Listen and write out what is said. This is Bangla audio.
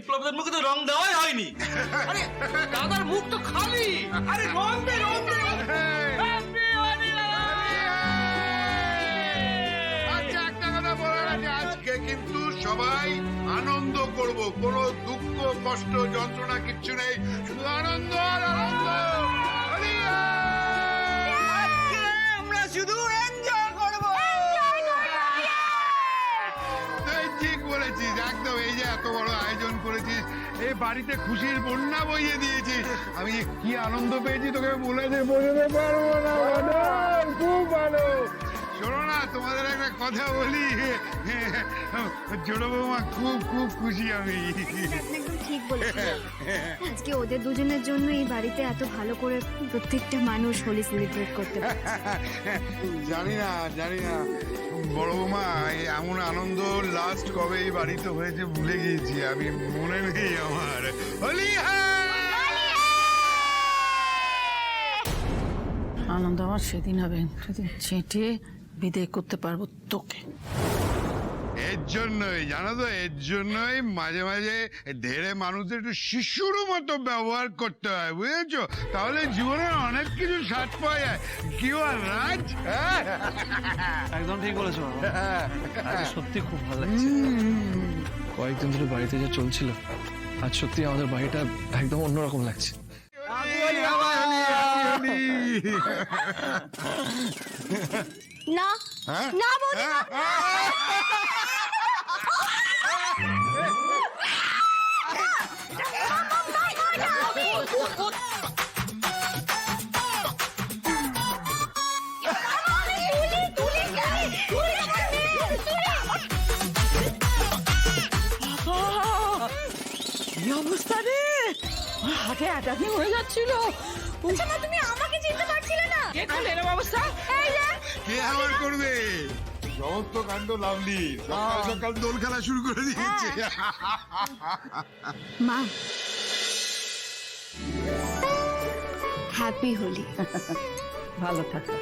বিপ্লবদের মুখে তো রং দেওয়াই হয়নি। আরে দাদার মুখ তো খালি। আরে রং দে রং দে। হ্যাপি হোলি। আচ্ছা একটা কথা বলে রাখি, আজকে কিন্তু সবাই আনন্দ করব, কোনো দুঃখ কষ্ট যন্ত্রণা কিচ্ছু নেই, শুধু আনন্দ আর আনন্দ। হোলি আমরা শুধু এনজয় করব। তুই ঠিক বলেছিস একদম। এই যে এত বড় আয়োজন করেছিস, এই বাড়িতে খুশির বন্যা বইয়ে দিয়েছিস, আমি যে কি আনন্দ পেয়েছি তোকে বোঝাতে পারবো না। বাদল, খুব ভালো। শোনো না, তোমাদের একটা কথা বলি, ছোট বৌমা খুব খুব খুশি আমি। আপনি একদম ঠিক বলেছেন। আজকে ওদের দুজনের জন্য এই বাড়িতে এত ভালো করে প্রত্যেকটা মানুষ হোলি সেলিব্রেট করতে পারছে। জানি না বড় বৌমা, এমন আনন্দ লাস্ট কবে এই বাড়িতে হয়েছে ভুলে গিয়েছি আমি, মনে নেই আমার। হোলি আনন্দ আমার সেদিন হবে, সেদিন চেটে বিদায় করতে পারবো তোকে। এর জন্যই জানো তো, এর জন্যই মাঝে মাঝে ধেড়ে মানুষদের একটু শিশুর মতো ব্যবহার করতে হয়, বুঝেছো? তাহলে জীবনে অনেক কিছু স্বাদ পাওয়া যায়। কি বল রাজ? একদম ঠিক বলেছো বাবা। আজকে সত্যি খুব ভালো লাগছে। কয়েকদিন ধরে বাড়িতে যা চলছিল, আজ সত্যি আমাদের বাড়িটা একদম অন্যরকম লাগছে। না না বৌদি না। কি অবস্থা রে, হাটে অ্যাটাকিং হয়ে যাচ্ছিল। আচ্ছা মা, তুমি আমাকে চিনতে পারছিলে না? কে করলে এরকম অবস্থা? এই যে কে আবার করবে? সমস্ত কাণ্ড লাভলি সকাল সকাল দোল খেলা শুরু করে দিয়েছে। মা, হ্যাপি হোলি। ভালো থাকো।